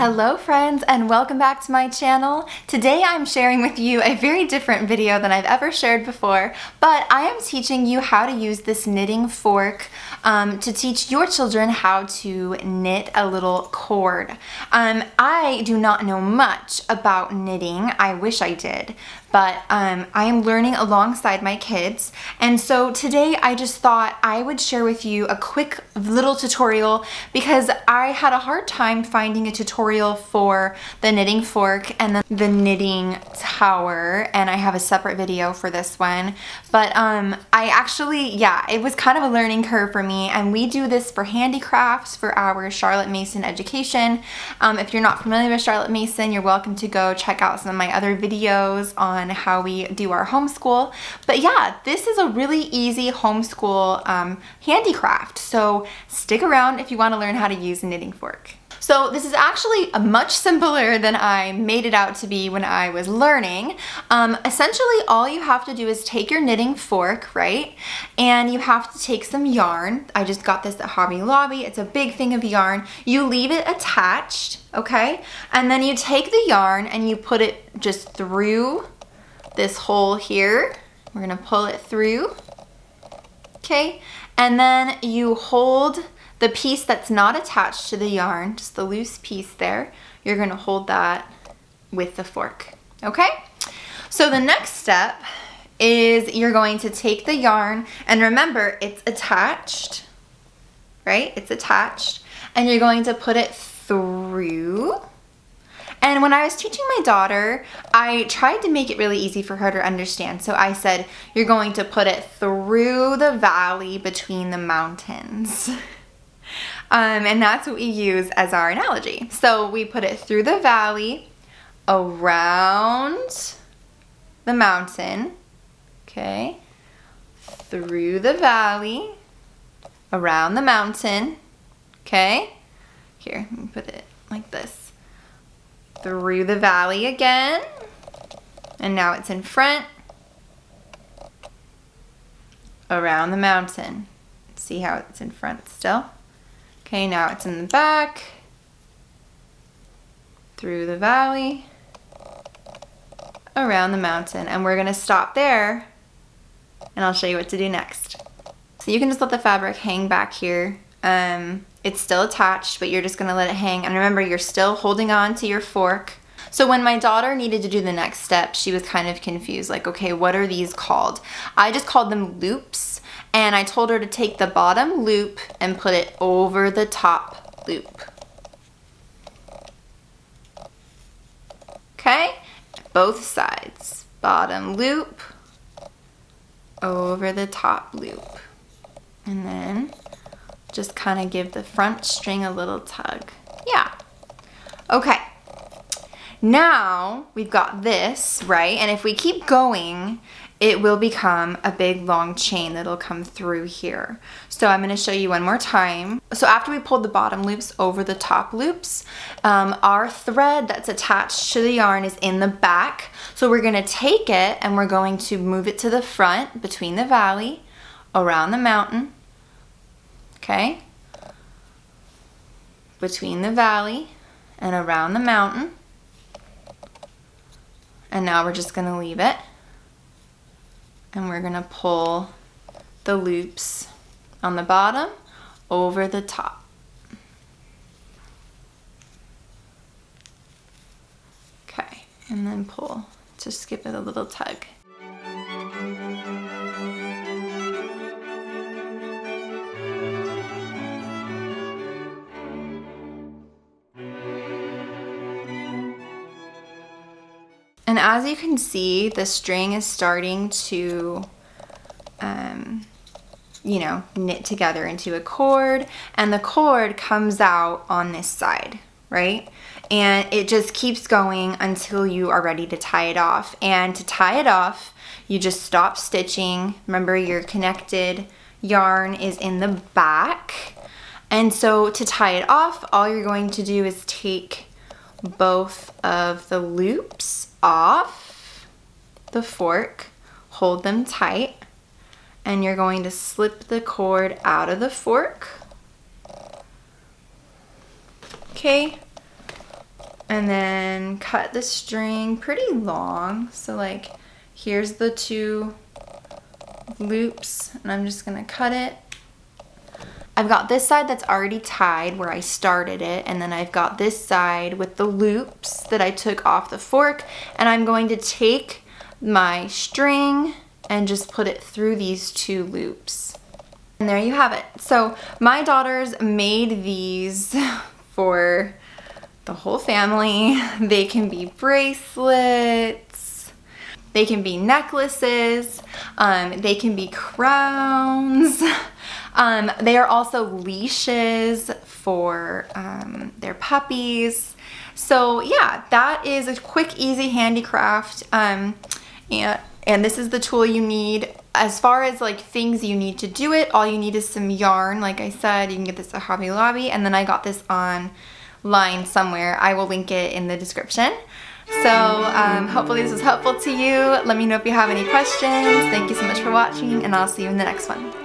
Hello friends, and welcome back to my channel. Today I'm sharing with you a very different video than I've ever shared before, but I am teaching you how to use this knitting fork to teach your children how to knit a little cord. I do not know much about knitting. I wish I did, but I am learning alongside my kids, and so today I just thought I would share with you a quick little tutorial because I had a hard time finding a tutorial for the knitting fork and then the knitting tower, and I have a separate video for this one. But I actually, it was kind of a learning curve for me, and we do this for Handicrafts for our Charlotte Mason education. If you're not familiar with Charlotte Mason, you're welcome to go check out some of my other videos on how we do our homeschool. But yeah, this is a really easy homeschool handicraft, so stick around if you want to learn how to use a knitting fork. So this is actually much simpler than I made it out to be when I was learning. Essentially, all you have to do is take your knitting fork, right? And you have to take some yarn. I just got this at Hobby Lobby. It's a big thing of yarn. You leave it attached, okay? And then you take the yarn and you put it just through this hole here. We're gonna pull it through, okay? And then you hold the piece that's not attached to the yarn, just the loose piece there, you're gonna hold that with the fork, okay? So the next step is you're going to take the yarn, and remember, it's attached, right? It's attached, and you're going to put it through. And when I was teaching my daughter, I tried to make it really easy for her to understand. So I said, you're going to put it through the valley between the mountains. And that's what we use as our analogy. So we put it through the valley, around the mountain, okay? Through the valley, around the mountain, okay? Here, let me put it like this. Through the valley again, and now it's in front, around the mountain. See how it's in front still? Okay, now it's in the back, through the valley, around the mountain, and we're gonna stop there, and I'll show you what to do next. So you can just let the fabric hang back here. It's still attached, but you're just gonna let it hang, and remember, you're still holding on to your fork. So when my daughter needed to do the next step, she was kind of confused, like, okay, what are these called? I just called them loops, and I told her to take the bottom loop and put it over the top loop. Okay, both sides. Bottom loop, over the top loop. And then just kind of give the front string a little tug. Yeah. Okay. Now we've got this, right? And if we keep going, it will become a big long chain that'll come through here. So I'm gonna show you one more time. So after we pulled the bottom loops over the top loops, our thread that's attached to the yarn is in the back. So we're gonna take it and we're going to move it to the front between the valley, around the mountain, okay? Between the valley and around the mountain. And now we're just gonna leave it. And we're gonna pull the loops on the bottom over the top. Okay, and then pull. Just give it a little tug. And as you can see, the string is starting to, knit together into a cord, and the cord comes out on this side, right? And it just keeps going until you are ready to tie it off. And to tie it off, you just stop stitching. Remember, your connected yarn is in the back. And so to tie it off, all you're going to do is take both of the loops off the fork, hold them tight, and you're going to slip the cord out of the fork. Okay, And then cut the string pretty long. So like, here's the 2 loops, and I'm just gonna cut it. I've got this side that's already tied where I started it, and then I've got this side with the loops that I took off the fork, and I'm going to take my string and just put it through these 2 loops. And there you have it. So my daughters made these for the whole family. They can be bracelets, they can be necklaces, they can be crowns. They are also leashes for their puppies. So yeah, that is a quick, easy handicraft. And this is the tool you need. As far as like things you need to do it, all you need is some yarn. Like I said, you can get this at Hobby Lobby, and then I got this online somewhere. I will link it in the description. So hopefully this was helpful to you. Let me know if you have any questions. Thank you so much for watching, and I'll see you in the next one.